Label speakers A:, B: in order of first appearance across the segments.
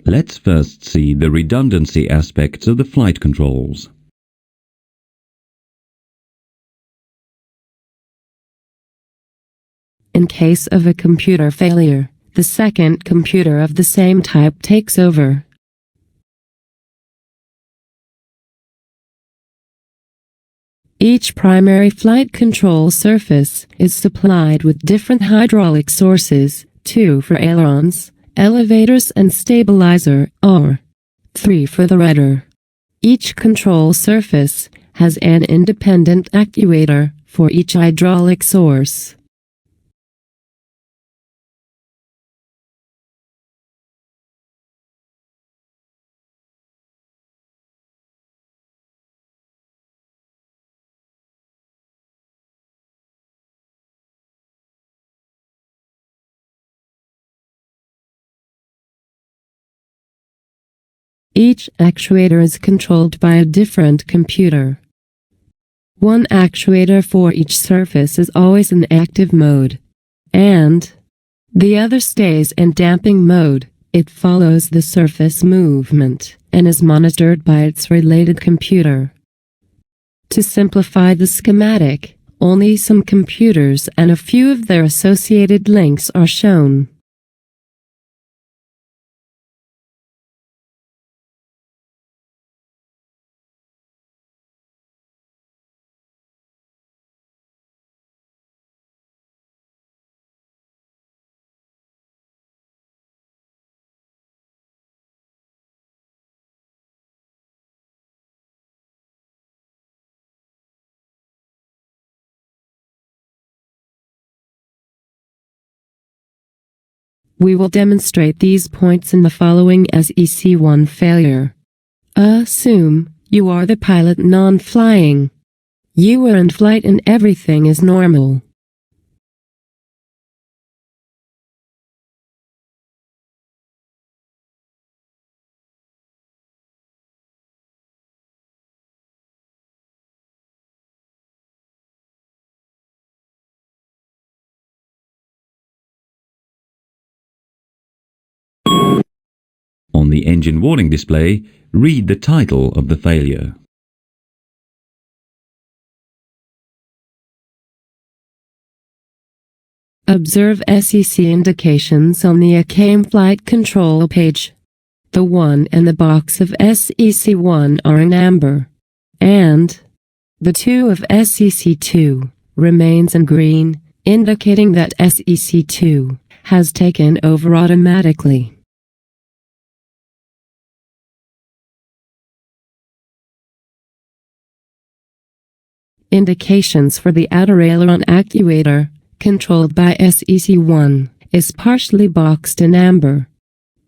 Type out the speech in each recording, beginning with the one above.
A: Let's first see the redundancy aspects of the flight controls.
B: In case of a computer failure, the second computer of the same type takes over. Each primary flight control surface is supplied with different hydraulic sources, 2 for ailerons, elevators and stabilizer, or 3 for the rudder. Each control surface has an independent actuator for each hydraulic source. Each actuator is controlled by a different computer. One actuator for each surface is always in active mode, and the other stays in damping mode. It follows the surface movement and is monitored by its related computer. To simplify the schematic, only some computers and a few of their associated links are shown. We will demonstrate these points in the following SEC1 failure. Assume you are the pilot non-flying. You are in flight and everything is normal.
A: On the engine warning display, read the title of the failure.
B: Observe SEC indications on the ACAM flight control page. The 1 and the box of SEC1 are in amber, and the 2 of SEC2 remains in green, indicating that SEC2 has taken over automatically. Indications for the outer aileron actuator, controlled by SEC1, is partially boxed in amber.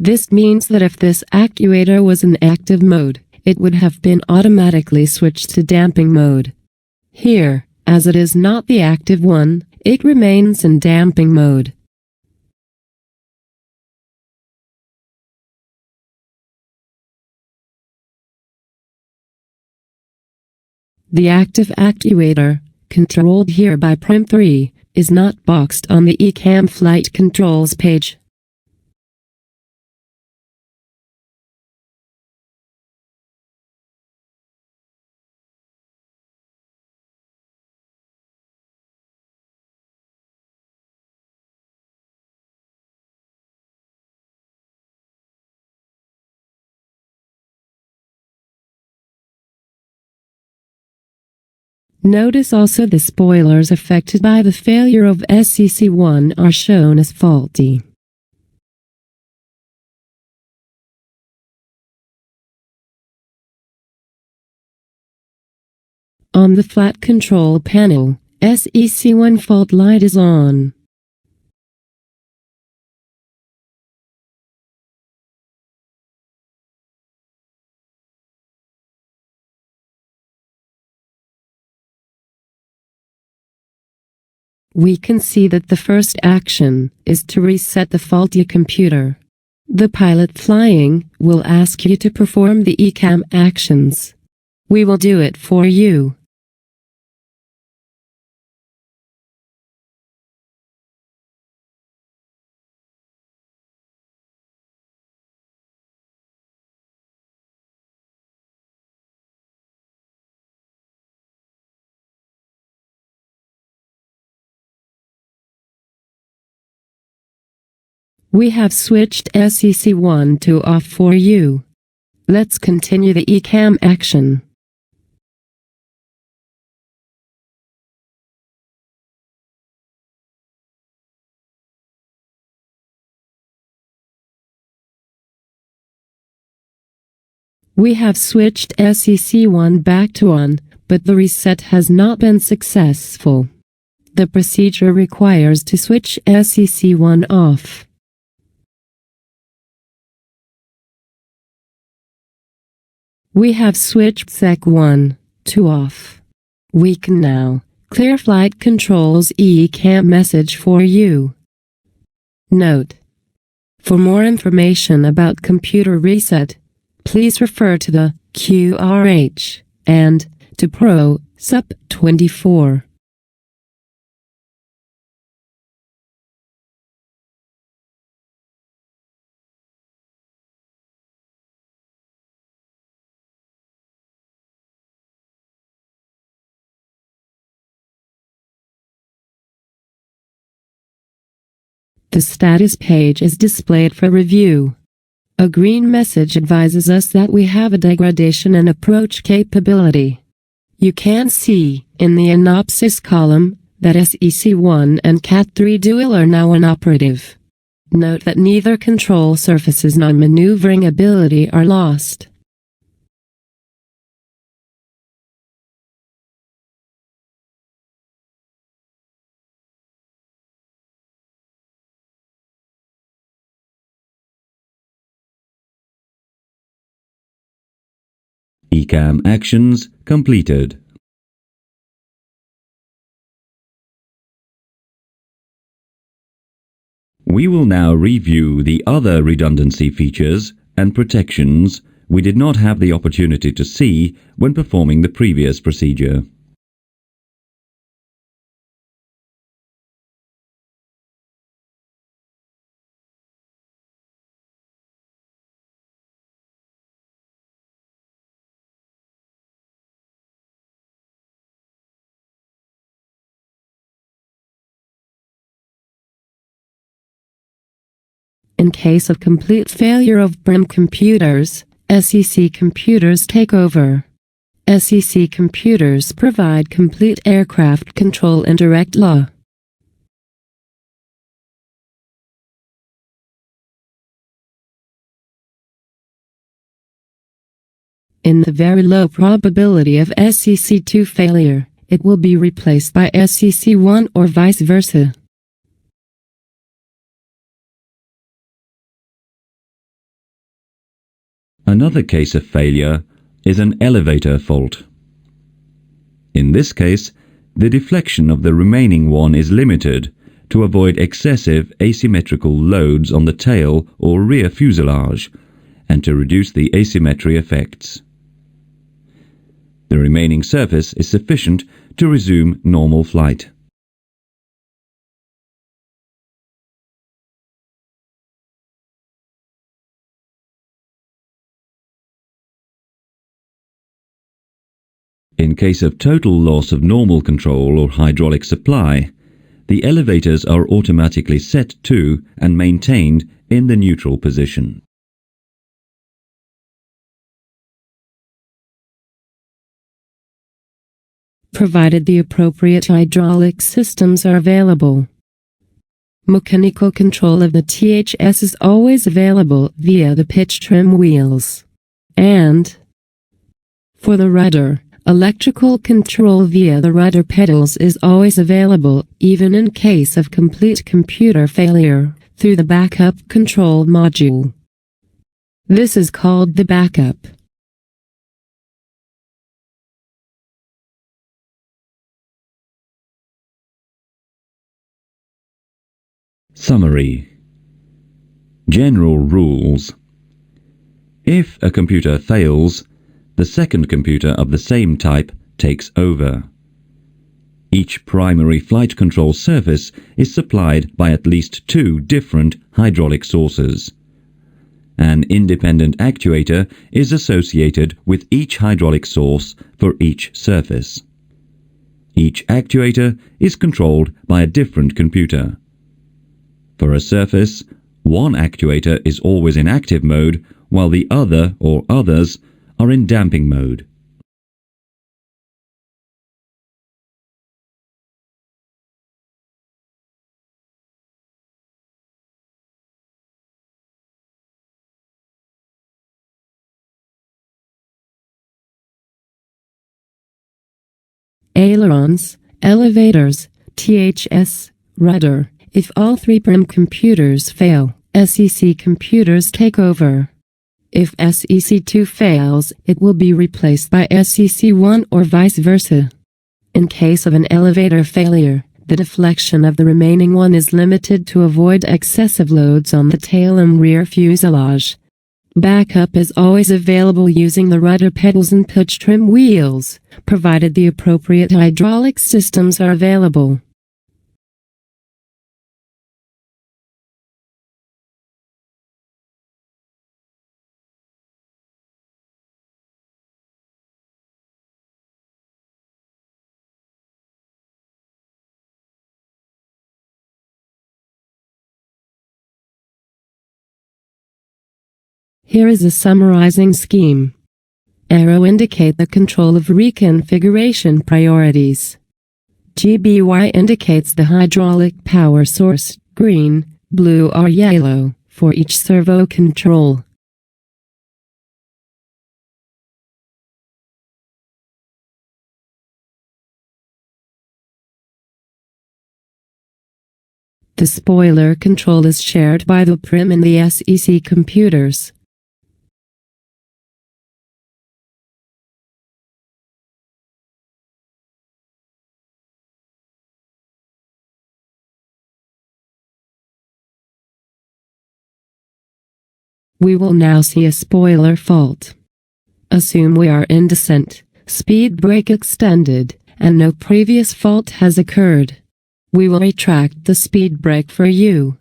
B: This means that if this actuator was in active mode, it would have been automatically switched to damping mode. Here, as it is not the active one, it remains in damping mode. The active actuator, controlled here by Prim 3, is not boxed on the ECAM flight controls page. Notice also the spoilers affected by the failure of SEC1 are shown as faulty. On the flight control panel, SEC1 fault light is on. We can see that the first action is to reset the faulty computer. The pilot flying will ask you to perform the ECAM actions. We will do it for you. We have switched SEC1 to off for you. Let's continue the ECAM action. We have switched SEC1 back to on, but the reset has not been successful. The procedure requires to switch SEC1 off. We have switched SEC1 to off. We can now clear flight controls ECAM message for you. Note: for more information about computer reset, please refer to the QRH and to Pro Sup 24. The status page is displayed for review. A green message advises us that we have a degradation in approach capability. You can see, in the synopsis column, that SEC1 and CAT3 dual are now inoperative. Note that neither control surfaces nor maneuvering ability are lost.
A: ECAM actions completed. We will now review the other redundancy features and protections we did not have the opportunity to see when performing the previous procedure.
B: In case of complete failure of BRIM computers, SEC computers take over. SEC computers provide complete aircraft control and direct law. In the very low probability of SEC2 failure, it will be replaced by SEC1 or vice versa.
A: Another case of failure is an elevator fault. In this case, the deflection of the remaining one is limited to avoid excessive asymmetrical loads on the tail or rear fuselage and to reduce the asymmetry effects. The remaining surface is sufficient to resume normal flight. In case of total loss of normal control or hydraulic supply, the elevators are automatically set to and maintained in the neutral position.
B: Provided the appropriate hydraulic systems are available. Mechanical control of the THS is always available via the pitch trim wheels. And for the rudder, electrical control via the rudder pedals is always available, even in case of complete computer failure, through the backup control module. This is called the backup.
A: Summary. General rules. If a computer fails, the second computer of the same type takes over. Each primary flight control surface is supplied by at least 2 different hydraulic sources. An independent actuator is associated with each hydraulic source for each surface. Each actuator is controlled by a different computer. For a surface, One actuator is always in active mode, while the other or others are in damping mode.
B: Ailerons, elevators, THS, rudder. If all three prim computers fail, SEC computers take over. If SEC2 fails, it will be replaced by SEC1 or vice versa. In case of an elevator failure, the deflection of the remaining one is limited to avoid excessive loads on the tail and rear fuselage. Backup is always available using the rudder pedals and pitch trim wheels, provided the appropriate hydraulic systems are available. Here is a summarizing scheme. Arrow indicate the control of reconfiguration priorities. GBY indicates the hydraulic power source, green, blue or yellow, for each servo control. The spoiler control is shared by the prim and the SEC computers. We will now see a spoiler fault. Assume we are in descent, speed brake extended, and no previous fault has occurred. We will retract the speed brake for you.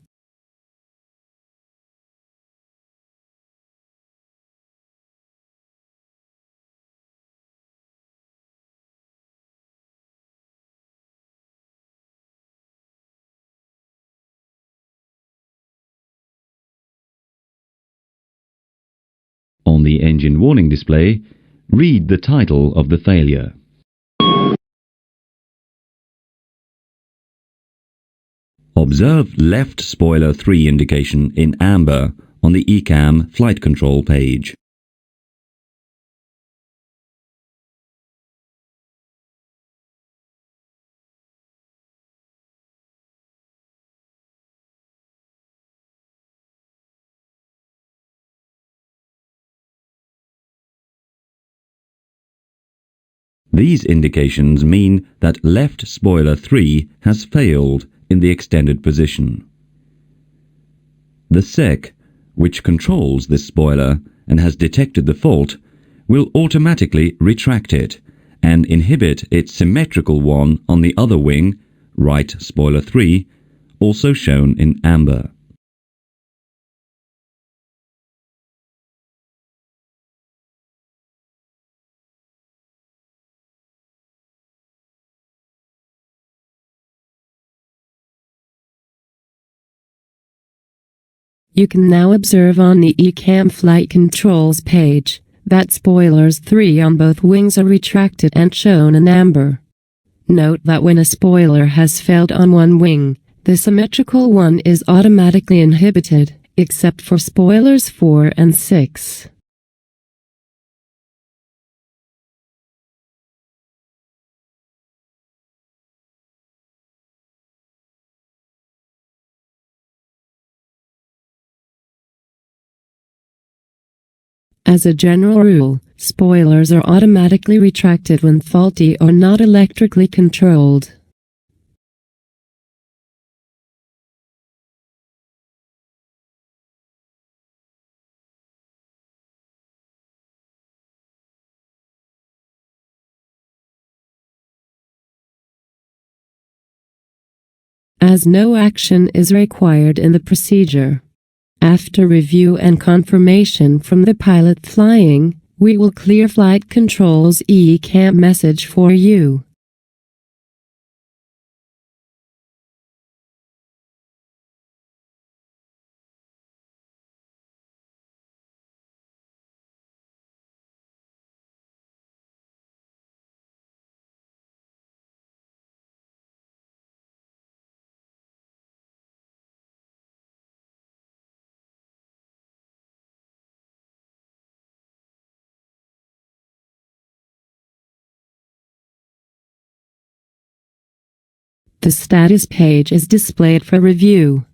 A: On the engine warning display, read the title of the failure. Observe left spoiler 3 indication in amber on the ECAM flight control page. These indications mean that left spoiler 3 has failed in the extended position. The SEC, which controls this spoiler and has detected the fault, will automatically retract it and inhibit its symmetrical one on the other wing, right spoiler 3, also shown in amber.
B: You can now observe on the ECAM flight controls page that spoilers 3 on both wings are retracted and shown in amber. Note that when a spoiler has failed on one wing, the symmetrical one is automatically inhibited, except for spoilers 4 and 6. As a general rule, spoilers are automatically retracted when faulty or not electrically controlled. As no action is required in the procedure. After review and confirmation from the pilot flying, we will clear flight controls ECAM message for you. The status page is displayed for review.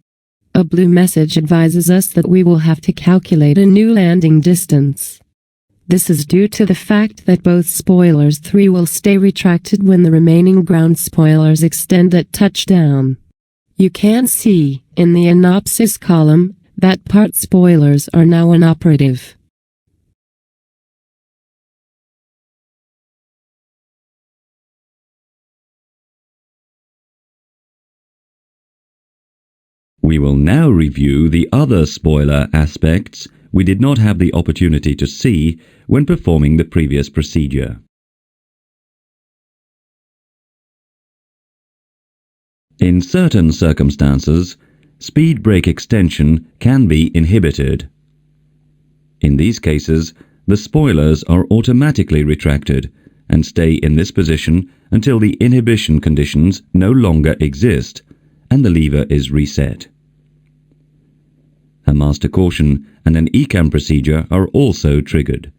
B: A blue message advises us that we will have to calculate a new landing distance. This is due to the fact that both spoilers 3 will stay retracted when the remaining ground spoilers extend at touchdown. You can see, in the synopsis column, that part spoilers are now inoperative.
A: We will now review the other spoiler aspects we did not have the opportunity to see when performing the previous procedure. In certain circumstances, speed brake extension can be inhibited. In these cases, the spoilers are automatically retracted and stay in this position until the inhibition conditions no longer exist and the lever is reset. A master caution and an ECAM procedure are also triggered.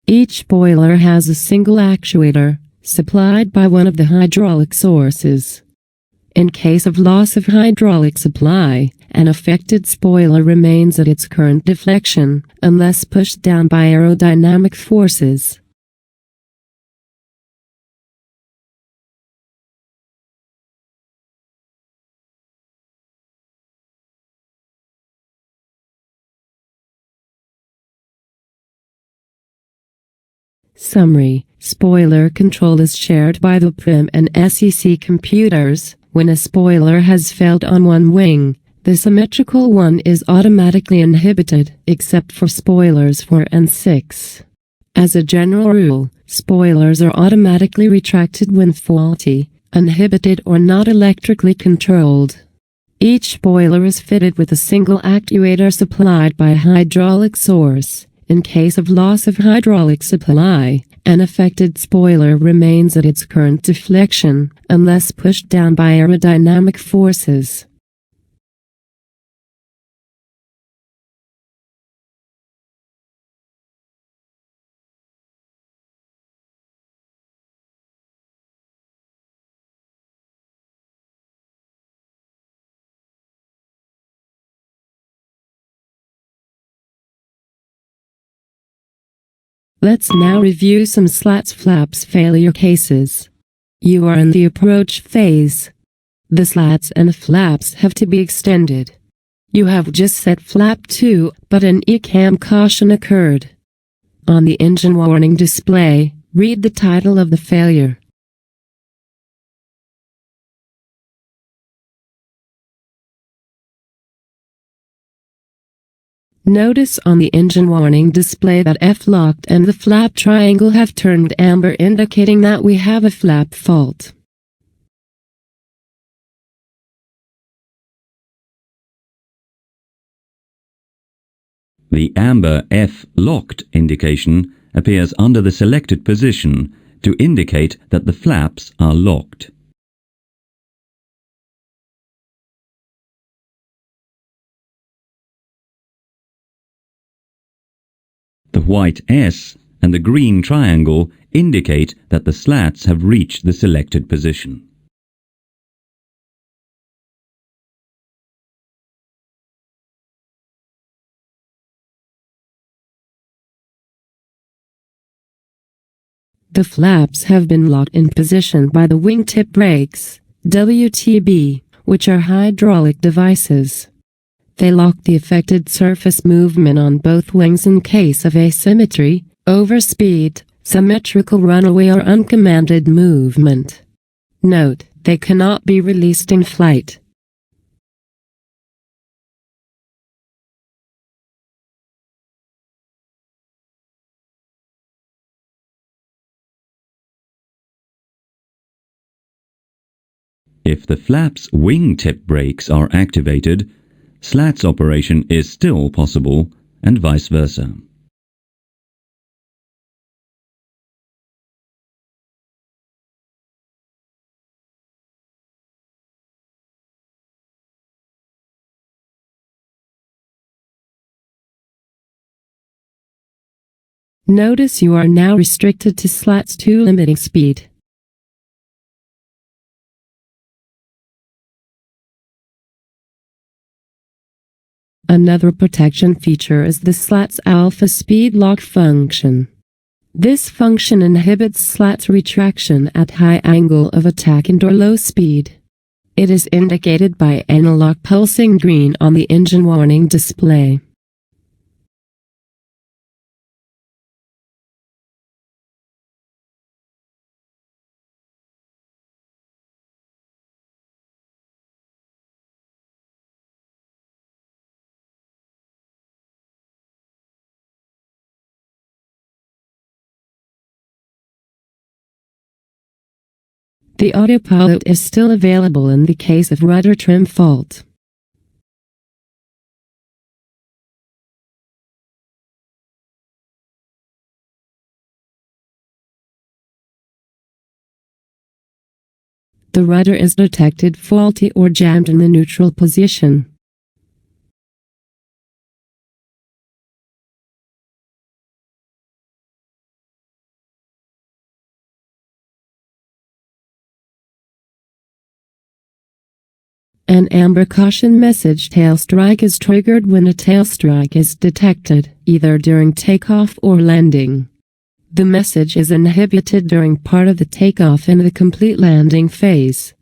B: Each spoiler has a single actuator, supplied by one of the hydraulic sources. In case of loss of hydraulic supply, an affected spoiler remains at its current deflection, unless pushed down by aerodynamic forces. Summary: spoiler control is shared by the PRIM and SEC computers. When a spoiler has failed on one wing, the symmetrical one is automatically inhibited, except for spoilers 4 and 6. As a general rule, spoilers are automatically retracted when faulty, uninhibited or not electrically controlled. Each spoiler is fitted with a single actuator supplied by a hydraulic source. In case of loss of hydraulic supply, an affected spoiler remains at its current deflection, unless pushed down by aerodynamic forces. Let's now review some slats flaps failure cases. You are in the approach phase. The slats and flaps have to be extended. You have just set flap 2, but an ECAM caution occurred. On the engine warning display, read the title of the failure. Notice on the engine warning display that F-locked and the flap triangle have turned amber, indicating that we have a flap fault.
A: The amber F-locked indication appears under the selected position to indicate that the flaps are locked. The white S and the green triangle indicate that the slats have reached the selected position. The flaps have been locked in position by the wingtip brakes, WTB, which are hydraulic devices. They lock the affected surface movement on both wings in case of asymmetry, overspeed, symmetrical runaway or uncommanded movement. Note, they cannot be released in flight. If the flap's wingtip brakes are activated, slats operation is still possible, and vice versa.
B: Notice you are now restricted to slats 2 limiting speed. Another protection feature is the slats alpha speed lock function. This function inhibits slats retraction at high angle of attack and or low speed. It is indicated by analog pulsing green on the engine warning display. The autopilot is still available in the case of rudder trim fault. The rudder is detected faulty or jammed in the neutral position. An amber caution message tail strike is triggered when a tail strike is detected, either during takeoff or landing. The message is inhibited during part of the takeoff and the complete landing phase.